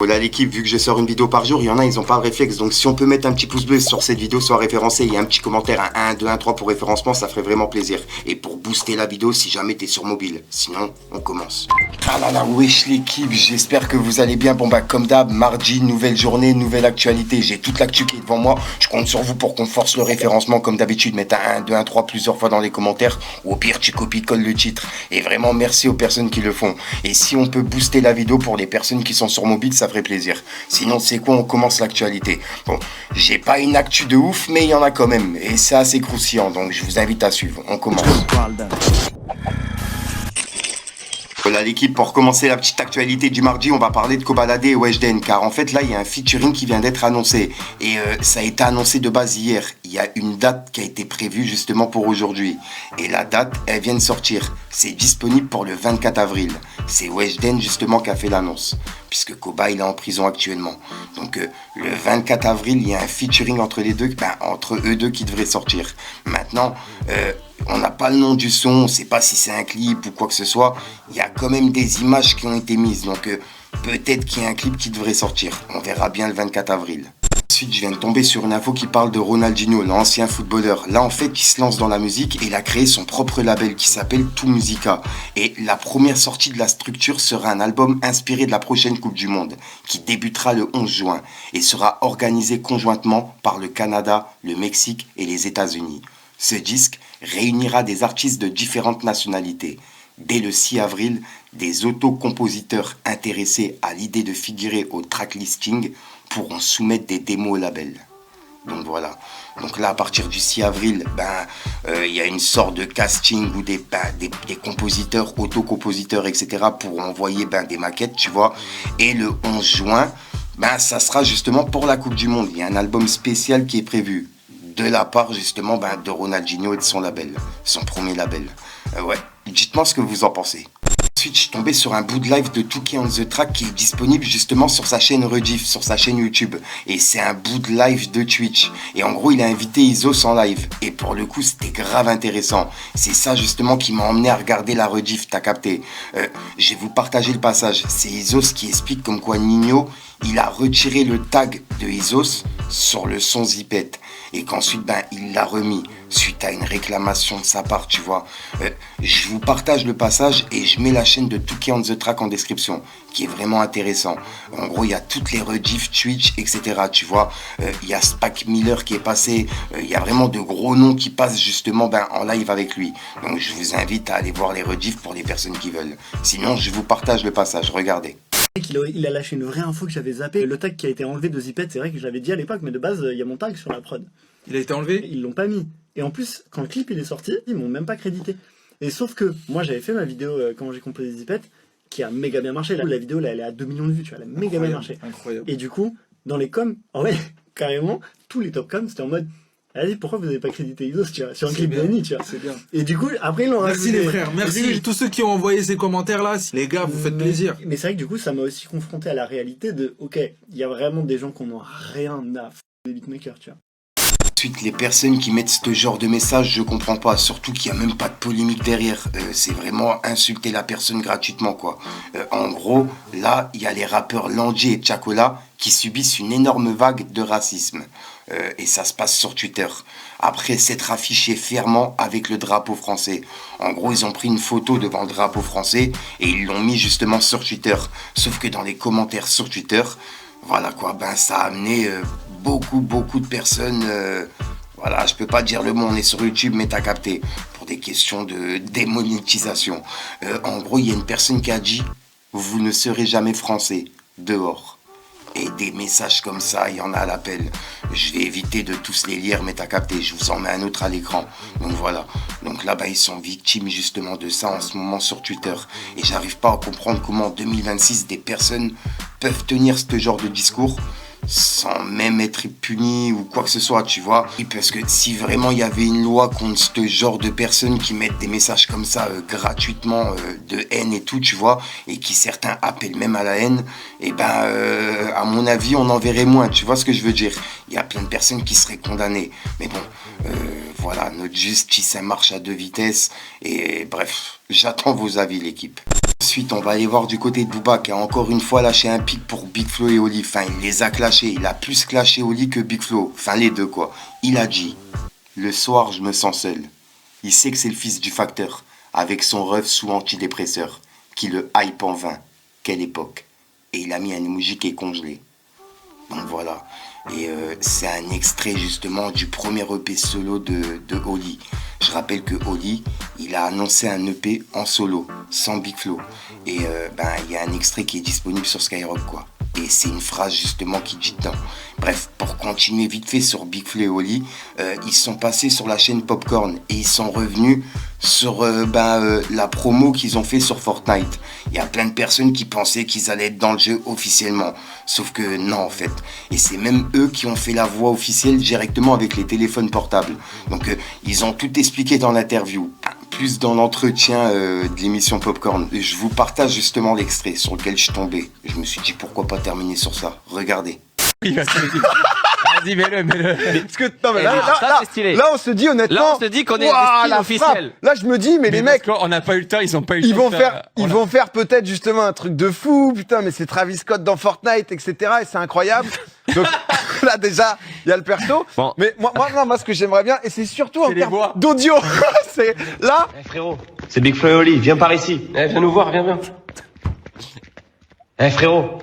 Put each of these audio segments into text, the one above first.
Voilà l'équipe, vu que je sors une vidéo par jour, il y en a, ils n'ont pas le réflexe. Donc si on peut mettre un petit pouce bleu sur cette vidéo, soit référencé, il y a un petit commentaire, un 1, 2, 1, 3 pour référencement, ça ferait vraiment plaisir. Et pour booster la vidéo, si jamais t'es sur mobile. Sinon, on commence. Ah là là, wesh l'équipe, j'espère que vous allez bien. Bon bah comme d'hab, mardi, nouvelle journée, nouvelle actualité. J'ai toute l'actu qui est devant moi. Je compte sur vous pour qu'on force le référencement comme d'habitude. Mettre un 1, 2, 1, 3 plusieurs fois dans les commentaires. Ou au pire, tu copies-colles le titre. Et vraiment, merci aux personnes qui le font. Et si on peut booster la vidéo pour les personnes qui sont sur mobile, ça ferait plaisir. Sinon, c'est quoi? On commence l'actualité. Bon, j'ai pas une actu de ouf, mais il y en a quand même. Et c'est assez croustillant, donc je vous invite à suivre. On commence. Voilà l'équipe, pour commencer la petite actualité du mardi, on va parler de Kobalade et Weshden, car en fait là il y a un featuring qui vient d'être annoncé, et ça a été annoncé de base hier. Il y a une date qui a été prévue justement pour aujourd'hui, et la date elle vient de sortir, c'est disponible pour le 24 avril. C'est Weshden justement qui a fait l'annonce, puisque Koba il est en prison actuellement. Donc le 24 avril il y a un featuring entre les deux, entre eux deux qui devrait sortir. Maintenant, on n'a pas le nom du son, on ne sait pas si c'est un clip ou quoi que ce soit. Il y a quand même des images qui ont été mises, donc peut-être qu'il y a un clip qui devrait sortir. On verra bien le 24 avril. Ensuite, je viens de tomber sur une info qui parle de Ronaldinho, l'ancien footballeur. Là, en fait, il se lance dans la musique et il a créé son propre label qui s'appelle Tout Musica. Et la première sortie de la structure sera un album inspiré de la prochaine Coupe du Monde, qui débutera le 11 juin et sera organisé conjointement par le Canada, le Mexique et les États-Unis. Ce disque réunira des artistes de différentes nationalités. Dès le 6 avril, des autocompositeurs intéressés à l'idée de figurer au track listing pourront soumettre des démos au label. Donc voilà. Donc là, à partir du 6 avril, il y a une sorte de casting où des compositeurs, autocompositeurs, etc. pourront envoyer des maquettes, tu vois. Et le 11 juin, ça sera justement pour la Coupe du Monde. Il y a un album spécial qui est prévu. De la part justement de Ronaldinho et de son label, son premier label. Ouais, dites-moi ce que vous en pensez. Ensuite, je suis tombé sur un bout de live de Touki on the Track qui est disponible justement sur sa chaîne Rediff, sur sa chaîne YouTube. Et c'est un bout de live de Twitch. Et en gros, il a invité Isos en live. Et pour le coup, c'était grave intéressant. C'est ça justement qui m'a emmené à regarder la Rediff, t'as capté. Je vais vous partager le passage. C'est Isos qui explique comme quoi Nino, il a retiré le tag de Isos sur le son Zipette. Et qu'ensuite, il l'a remis suite à une réclamation de sa part, tu vois. Je vous partage le passage et je mets la chaîne de Touki on the Track en description, qui est vraiment intéressant. En gros, il y a toutes les rediffs Twitch, etc., tu vois. Il y a Spack Miller qui est passé. Il y a vraiment de gros noms qui passent justement en live avec lui. Donc, je vous invite à aller voir les rediffs pour les personnes qui veulent. Sinon, je vous partage le passage. Regardez. Il a lâché une vraie info que j'avais zappé. Le tag qui a été enlevé de Zipette, c'est vrai que je l'avais dit à l'époque, mais de base, il y a mon tag sur la prod. Il a été enlevé? Ils l'ont pas mis. Et en plus, quand le clip il est sorti, ils m'ont même pas crédité. Et sauf que moi j'avais fait ma vidéo quand j'ai composé Zipette, qui a méga bien marché. La vidéo là, elle est à 2 millions de vues, tu vois, elle a méga bien marché. Incroyable. Et du coup, dans les coms, carrément, tous les top coms, c'était en mode allez, pourquoi vous n'avez pas crédité Isos, tu vois, sur un clip de Annie, tu vois. C'est bien. Et du coup, après ils l'ont Merci rajouté. les frères, merci tous ceux qui ont envoyé ces commentaires là. Les gars, vous faites plaisir. Mais c'est vrai que du coup, ça m'a aussi confronté à la réalité de ok, il y a vraiment des gens qui n'ont rien à foutre des beatmakers, tu vois. Ensuite, les personnes qui mettent ce genre de message, je comprends pas. Surtout qu'il n'y a même pas de polémique derrière. C'est vraiment insulter la personne gratuitement, quoi. En gros, là, il y a les rappeurs Landier et Chacola qui subissent une énorme vague de racisme. Et ça se passe sur Twitter. Après s'être affichés fièrement avec le drapeau français. En gros, ils ont pris une photo devant le drapeau français et ils l'ont mis justement sur Twitter. Sauf que dans les commentaires sur Twitter, voilà quoi, ça a amené beaucoup de personnes, voilà, je peux pas dire le mot, on est sur YouTube, mais t'as capté, pour des questions de démonétisation. En gros, il y a une personne qui a dit « Vous ne serez jamais français, dehors ». Et des messages comme ça, il y en a à l'appel. Je vais éviter de tous les lire, mais t'as capté, je vous en mets un autre à l'écran. Donc voilà. Donc là, ils sont victimes justement de ça en ce moment sur Twitter. Et j'arrive pas à comprendre comment en 2026, des personnes peuvent tenir ce genre de discours sans même être puni ou quoi que ce soit, tu vois. Parce que si vraiment il y avait une loi contre ce genre de personnes qui mettent des messages comme ça gratuitement de haine et tout, tu vois, et qui certains appellent même à la haine, et à mon avis on en verrait moins, tu vois ce que je veux dire. Il y a plein de personnes qui seraient condamnées, mais bon, voilà. voilà, notre justice, elle marche à 2 vitesses. Et bref, j'attends vos avis, l'équipe. Ensuite, on va aller voir du côté de Booba qui a encore une fois lâché un pic pour Big Flo et Oli. Enfin, il les a clashés. Il a plus clashé Oli que Big Flo. Enfin, les deux, quoi. Il a dit, le soir, je me sens seul. Il sait que c'est le fils du facteur, avec son ref sous antidépresseur, qui le hype en vain. Quelle époque. Et il a mis un emoji qui est congelé. Donc voilà. Et c'est un extrait justement du premier EP solo de Oli. Je rappelle que Oli, il a annoncé un EP en solo, sans Big Flo. Et il y a un extrait qui est disponible sur Skyrock, quoi. Et c'est une phrase justement qui dit dedans. Bref, pour continuer vite fait sur Big Flo et Oli, ils sont passés sur la chaîne Popcorn et ils sont revenus sur la promo qu'ils ont fait sur Fortnite. Il y a plein de personnes qui pensaient qu'ils allaient être dans le jeu officiellement. Sauf que non, en fait. Et c'est même eux qui ont fait la voix officielle directement avec les téléphones portables. Donc ils ont tout expliqué dans l'interview. Plus dans l'entretien de l'émission Popcorn. Je vous partage justement l'extrait sur lequel je suis tombé. Je me suis dit pourquoi pas terminer sur ça. Regardez. Vas-y, mets-le. Parce que, non, mais stylé. là, on se dit honnêtement. Là, on se dit qu'on est Ouah, des la skins officiels. frappe. Là, je me dis, mais les mecs, on n'a pas eu le temps, ils ont pas eu le ils temps. vont faire peut-être justement un truc de fou. Putain, mais c'est Travis Scott dans Fortnite, etc. Et c'est incroyable. Donc, là, déjà, il y a le perso. Bon. Mais moi, ce que j'aimerais bien, et c'est surtout en les termes voix. d'audio. C'est là. Frérot, c'est Big Flo et Oli, viens par ici. Viens nous voir, viens. Frérot.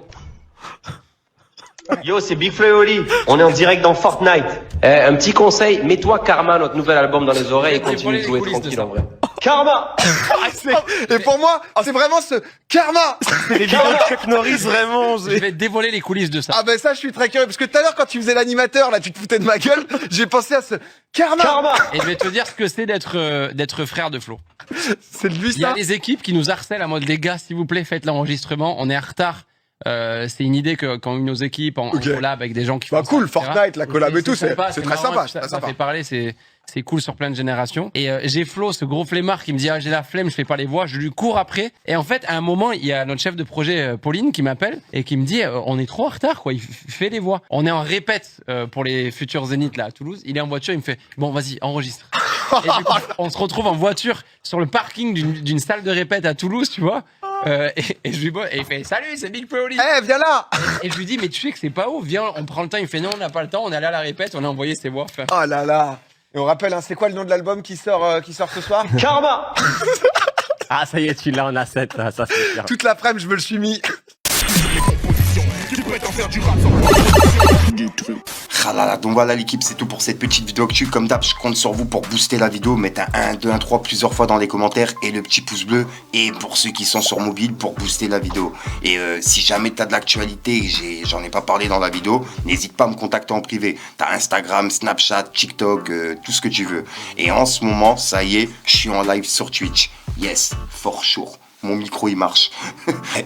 Yo, c'est Big Flo et Oli. On est en direct dans Fortnite. Un petit conseil, mets-toi Karma, notre nouvel album, dans les oreilles et continue de jouer tranquille en vrai. Karma. Et pour moi, c'est vraiment ce karma. C'est les vidéos de Chuck Norris, vraiment. Je vais te dévoiler les coulisses de ça. Ah ben ça, je suis très curieux. Parce que tout à l'heure, quand tu faisais l'animateur, là, tu te foutais de ma gueule. J'ai pensé à ce karma. Et je vais te dire ce que c'est d'être frère de Flo. C'est de lui, Il y a ça. des équipes qui nous harcèlent à mode, les gars, s'il vous plaît, faites l'enregistrement, on est en retard. C'est une idée qu'ont eu nos équipes en collab avec des gens qui font ça, Cool, etc. Fortnite, la collab et tout, c'est sympa, très marrant, sympa. Ça fait parler, c'est cool sur plein de générations. Et j'ai Flo, ce gros flemmard qui me dit j'ai la flemme, je fais pas les voix, je lui cours après. Et en fait, à un moment, il y a notre chef de projet Pauline qui m'appelle et qui me dit on est trop en retard, quoi. Il fait les voix. On est en répète pour les futurs Zénith là à Toulouse. Il est en voiture, il me fait bon vas-y enregistre. Et du coup, on se retrouve en voiture sur le parking d'une salle de répète à Toulouse, tu vois. Et je lui dis, et il fait salut, c'est Big Flo et Oli. Viens là. Et je lui dis mais tu sais que c'est pas ouf, viens, on prend le temps. Il fait non, on n'a pas le temps, on est allé à la répète, on a envoyé ses voix. Enfin, Oh là là. Et on rappelle, hein, c'est quoi le nom de l'album qui sort ce soir? Karma. Ah, ça y est, tu l'as en A7, ça c'est clair. Toute l'après-midi, je me le suis mis. Ah là là, donc voilà l'équipe, c'est tout pour cette petite vidéo actu. Comme d'hab, je compte sur vous pour booster la vidéo, mettre un 1, 2, 1, 3 plusieurs fois dans les commentaires et le petit pouce bleu. Et pour ceux qui sont sur mobile, pour booster la vidéo. Et si jamais t'as de l'actualité et j'en ai pas parlé dans la vidéo, n'hésite pas à me contacter en privé. T'as Instagram, Snapchat, TikTok, tout ce que tu veux. Et en ce moment, ça y est, je suis en live sur Twitch. Yes, for sure. Mon micro il marche.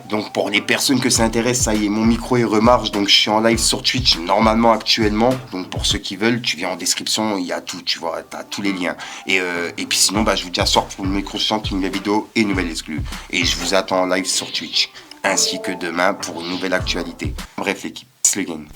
Donc pour les personnes que ça intéresse, ça y est, mon micro il remarche. Donc je suis en live sur Twitch normalement actuellement. Donc pour ceux qui veulent, tu viens en description, il y a tout, tu vois, t'as tous les liens. Et puis sinon, je vous dis à soir pour le micro chante, une nouvelle vidéo et une nouvelle exclue. Et je vous attends en live sur Twitch. Ainsi que demain pour une nouvelle actualité. Bref l'équipe, c'est le game.